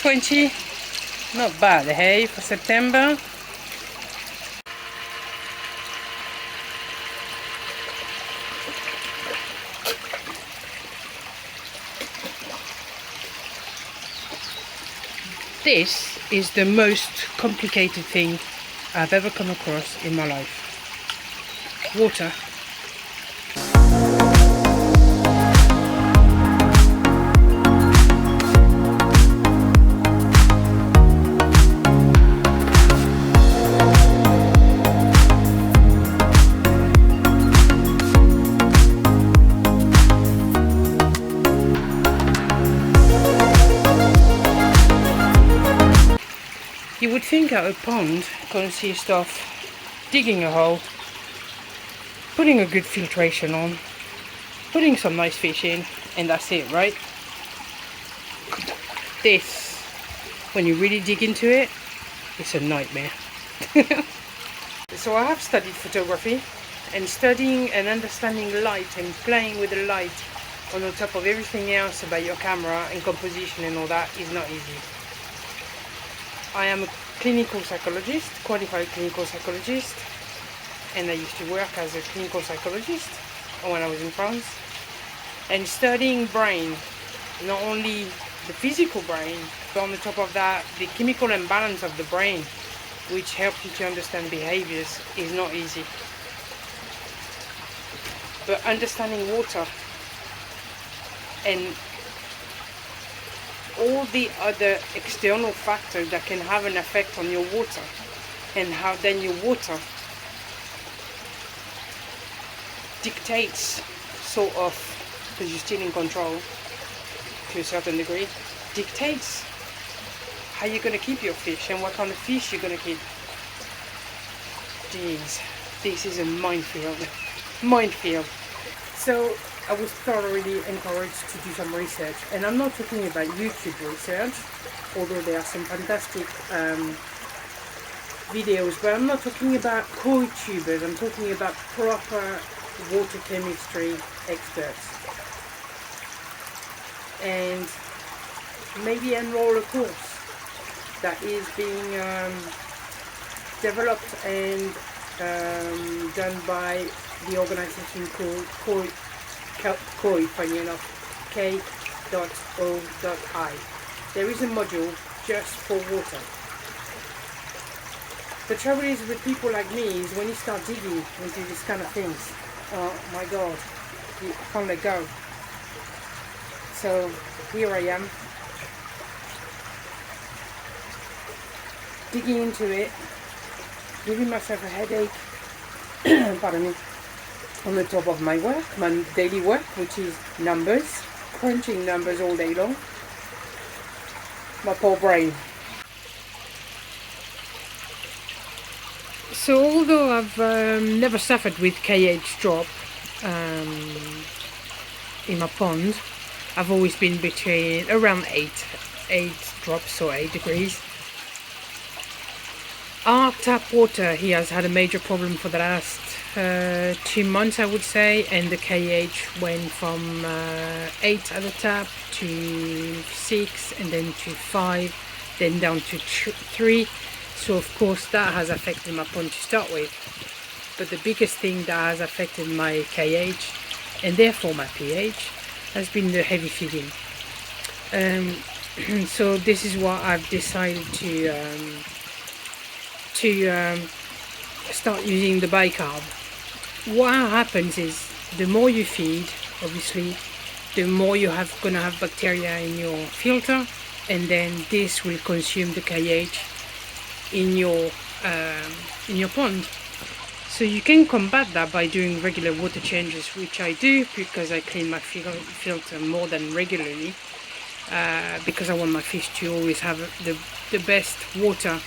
20. Not bad, hey, for September. This is the most complicated thing I've ever come across in my life. Water. You would think that a pond consists of digging a hole, putting a good filtration on, putting some nice fish in, and that's it, right? This, when you really dig into it, it's a nightmare. So I have studied photography, and studying and understanding light and playing with the light on top of everything else about your camera and composition and all that is not easy. I am a clinical psychologist, qualified clinical psychologist, and I used to work as a clinical psychologist when I was in France. And studying brain, not only the physical brain, but on the top of that, the chemical imbalance of the brain, which helps you to understand behaviors, is not easy. But understanding water and all the other external factors that can have an effect on your water, and how then your water dictates, sort of, because you're still in control to a certain degree, dictates how you're going to keep your fish and what kind of fish you're going to keep. Jeez, this is a minefield. Minefield. So I was thoroughly encouraged to do some research, and I'm not talking about YouTube research, although there are some fantastic videos, but I'm not talking about koi tubers. I'm talking about proper water chemistry experts, and maybe enroll a course that is being developed and done by the organization called Koi, funny enough, K.O.I. There is a module just for water. The trouble is with people like me is when you start digging into these kind of things, oh my god, you can't let go. So here I am, digging into it, giving myself a headache, pardon me, on the top of my work, my daily work, which is numbers, crunching numbers all day long. My poor brain. So although I've never suffered with KH drop in my pond, I've always been between around 8 drops or 8 degrees. Our tap water here has had a major problem for the last 2 months, I would say, and the KH went from 8 at the tap to 6, and then to 5, then down to 3. So of course that has affected my pond to start with. But the biggest thing that has affected my KH, and therefore my pH, has been the heavy feeding. So this is what I've decided to start using the bicarb. What happens is the more you feed, obviously, the more you have gonna have bacteria in your filter, and then this will consume the KH in your pond. So you can combat that by doing regular water changes, which I do because I clean my filter more than regularly, because I want my fish to always have the best water,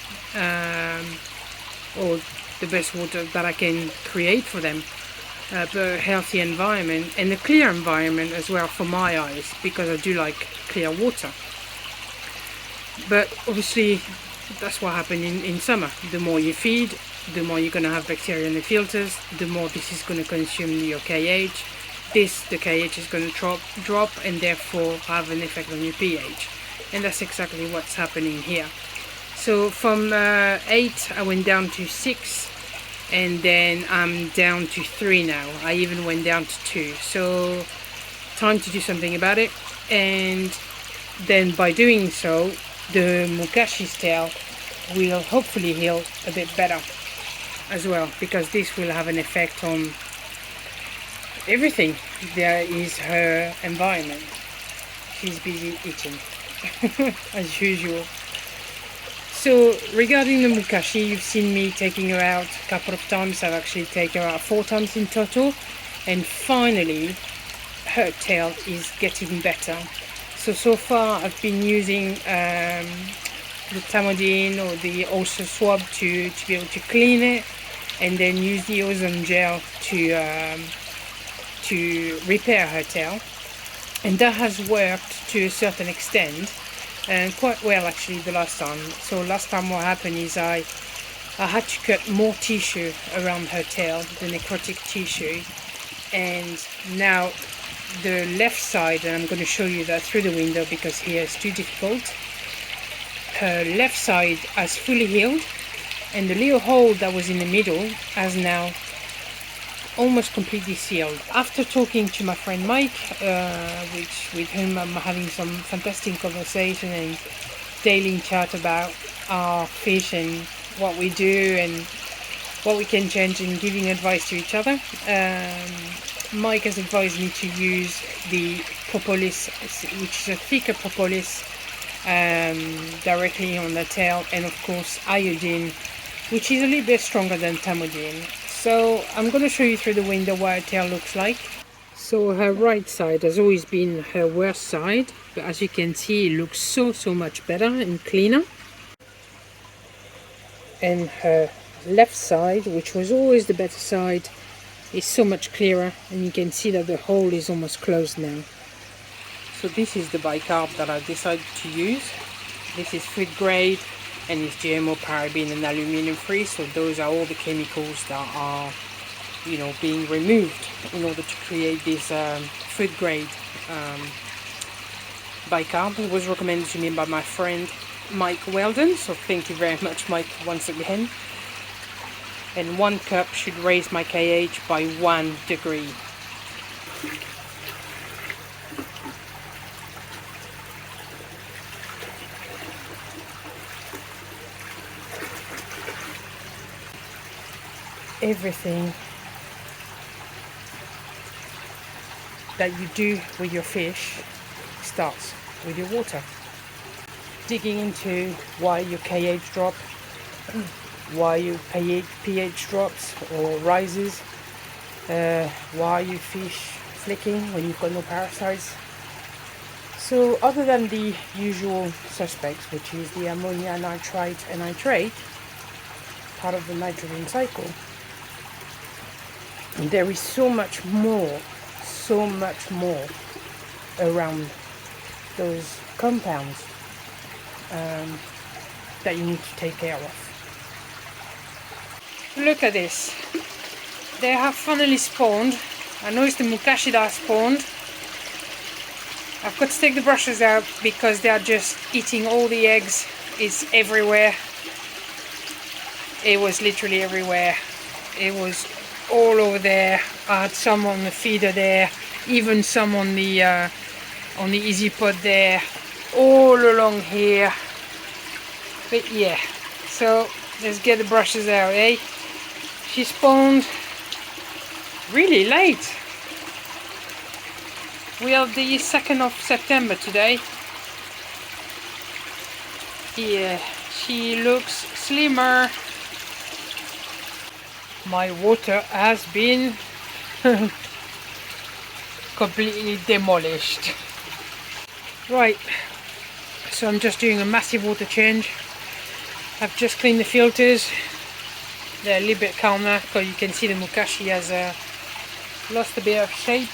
or the best water that I can create for them, a healthy environment and a clear environment as well for my eyes, because I do like clear water. But obviously that's what happens in summer. The more you feed, the more you're going to have bacteria in the filters, the more this is going to consume your KH. The KH is going to drop and therefore have an effect on your pH. and that's exactly what's happening here. So from 8 I went down to 6, and then I'm down to 3 now. I even went down to 2. So time to do something about it, and then by doing so the Mukashi's tail will hopefully heal a bit better as well, because this will have an effect on everything. There is her environment. She's busy eating as usual. So regarding the Mukashi, you've seen me taking her out a couple of times. I've actually taken her out 4 times in total, and finally her tail is getting better. So far I've been using the Tamodine or the ulcer swab to be able to clean it, and then use the ozone gel to repair her tail, and that has worked to a certain extent, and quite well actually the last time. So last time what happened is I had to cut more tissue around her tail, the necrotic tissue, and now the left side, and I'm going to show you that through the window because here it's too difficult, her left side has fully healed, and the little hole that was in the middle has now almost completely sealed. After talking to my friend Mike, with whom I'm having some fantastic conversation and daily chat about our fish and what we do and what we can change, and giving advice to each other, Mike has advised me to use the propolis, which is a thicker propolis, directly on the tail, and of course iodine, which is a little bit stronger than Tamodine. So I'm going to show you through the window what her tail looks like. So her right side has always been her worst side, but as you can see it looks so much better and cleaner. And her left side, which was always the better side, is so much clearer, and you can see that the hole is almost closed now. So this is the bicarb that I decided to use. This is food grade, and it's GMO, paraben and aluminum free, so those are all the chemicals that are, you know, being removed in order to create this food grade bicarb. It was recommended to me by my friend Mike Weldon, so thank you very much Mike once again. And 1 cup should raise my KH by 1 degree. Everything that you do with your fish starts with your water. Digging into why your KH drop, why your pH drops or rises, why you fish flicking when you've got no parasites. So other than the usual suspects, which is the ammonia, nitrite and nitrate, part of the nitrogen cycle, there is so much more around those compounds that you need to take care of. Look at this. They have finally spawned. I know it's the Mukashi that spawned. I've got to take the brushes out because they are just eating all the eggs. It's everywhere. It was literally everywhere. It was all over there. I had some on the feeder there, even some on the easy pod there, all along here. But yeah, so let's get the brushes out, eh? She spawned really late. We are the 2nd of September today. Yeah, she looks slimmer. My water has been completely demolished. Right, so I'm just doing a massive water change. I've just cleaned the filters. They're a little bit calmer because you can see the Mukashi has lost a bit of shape.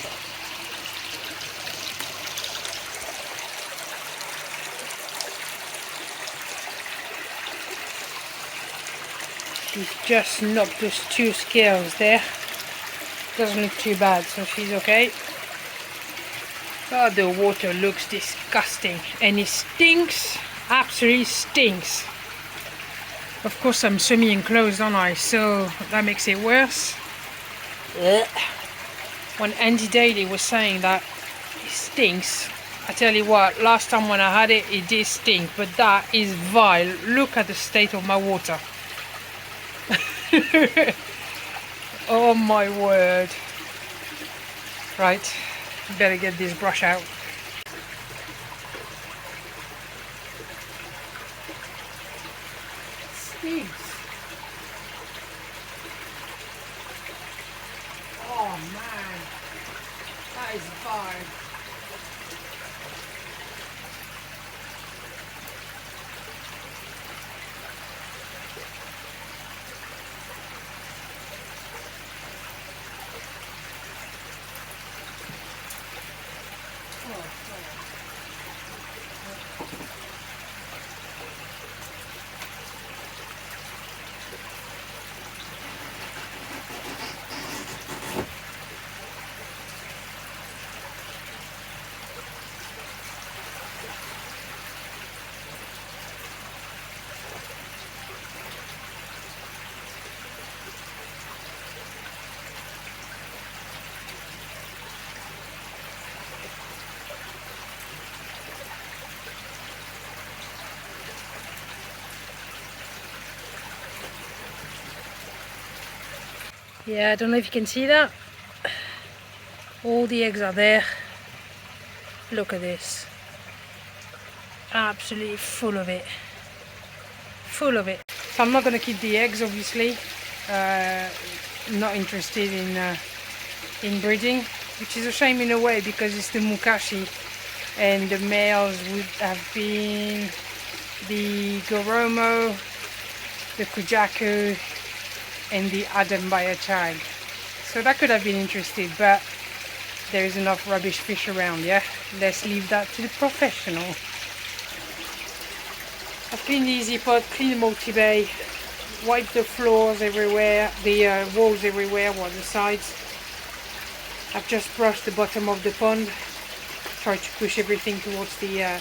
She's just knocked those 2 scales there. Doesn't look too bad, so she's okay. Oh, the water looks disgusting and it stinks, absolutely stinks. Of course I'm swimming in clothes, don't I? So that makes it worse. Ugh. When Andy Daly was saying that it stinks, I tell you what, last time when I had it, it did stink, but that is vile. Look at the state of my water. Oh my word. Right, better get this brush out. Stinks. Oh man, that is vile. Yeah, I don't know if you can see that. All the eggs are there. Look at this. Absolutely full of it. Full of it. So I'm not going to keep the eggs, obviously. Not interested in breeding, which is a shame in a way because it's the Mukashi, and the males would have been the Goromo, the Kujaku, and the Adam Bayachag. So that could have been interesting, but there is enough rubbish fish around, yeah? Let's leave that to the professional. I've cleaned the easy pot, cleaned the multi-bay, wiped the floors everywhere, the walls everywhere, or the sides. I've just brushed the bottom of the pond, tried to push everything towards the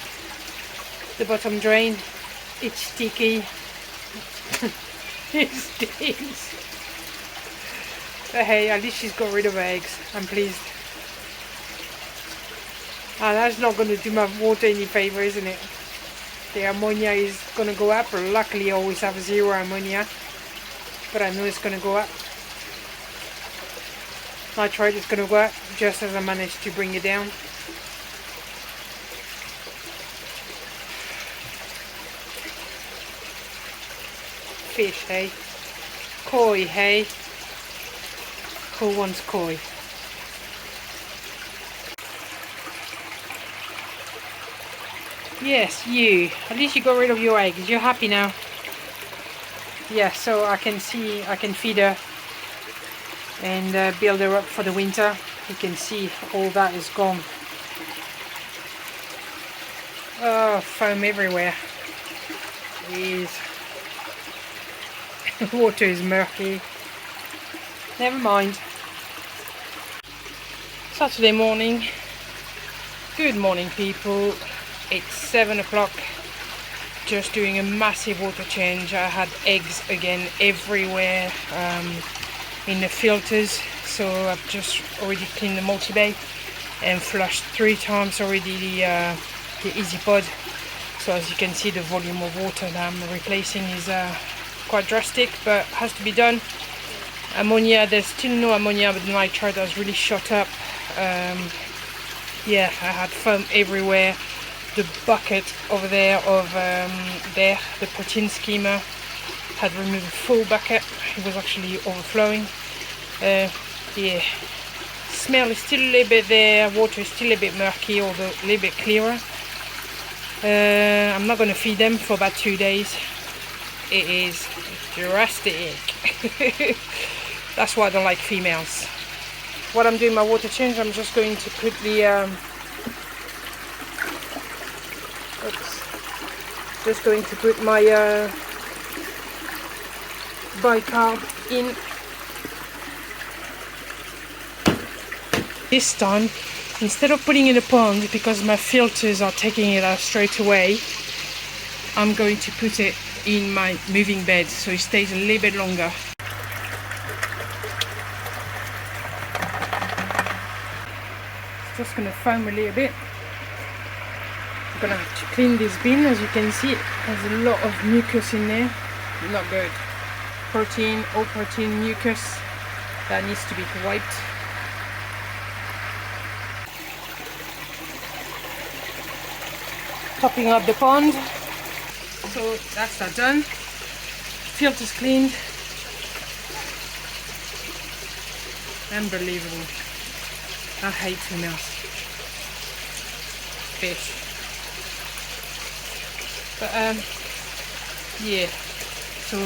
bottom drain. It's sticky. It stinks. But hey, at least she's got rid of her eggs. I'm pleased. And that's not going to do my water any favour, isn't it? The ammonia is going to go up. Luckily I always have 0 ammonia, but I know it's going to go up. Nitrate is going to go up just as I managed to bring it down. Fish, hey? Koi, hey? Who wants koi? Yes, you. At least you got rid of your eggs. You're happy now. Yeah, so I can feed her and build her up for the winter. You can see all that is gone. Oh, foam everywhere. Jeez. Water is murky. Never mind. Saturday morning. Good morning, people. It's 7 o'clock. Just doing a massive water change. I had eggs again everywhere in the filters, so I've just already cleaned the multi-bay and flushed 3 times already the easy pod. So as you can see, the volume of water that I'm replacing is quite drastic, but has to be done. Ammonia, there's still no ammonia, but the nitrate has really shot up. Yeah, I had foam everywhere. The bucket over there of the protein skimmer had removed a full bucket. It was actually overflowing. Yeah, smell is still a little bit there. Water is still a bit murky, although a little bit clearer. I'm not going to feed them for about 2 days. It is drastic. That's why I don't like females. What I'm doing my water change, I'm just going to put the just going to put my bicarb in. This time Instead of putting in a pond, because my filters are taking it out straight away, I'm going to put it in my moving bed so it stays a little bit longer. It's just going to foam a little bit. I'm going to have to clean this bin. As you can see, there's a lot of mucus in there. Not good. Protein, all protein mucus that needs to be wiped. Topping up the pond. So that's that done. Filters cleaned. Unbelievable. I hate females. Fish. But yeah. So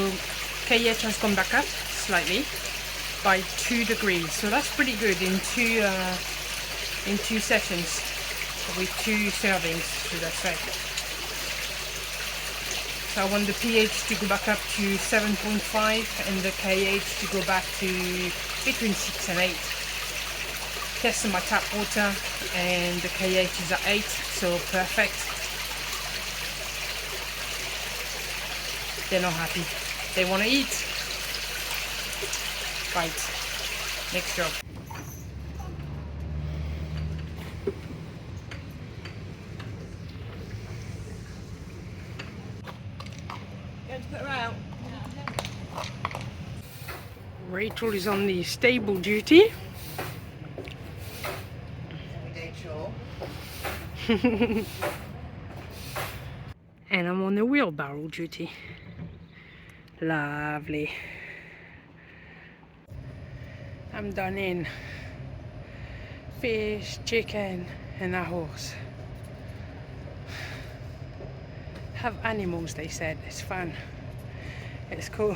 KH has gone back up slightly by 2 degrees. So that's pretty good in two sessions with 2 servings, should I say. So I want the pH to go back up to 7.5 and the KH to go back to between 6 and 8. Testing my tap water and the KH is at 8, so perfect. They're not happy. They want to eat. Right, next job. Rachel is on the stable duty. And I'm on the wheelbarrow duty. Lovely. I'm done in fish, chicken and a horse. Have animals, they said. It's fun. It's cool.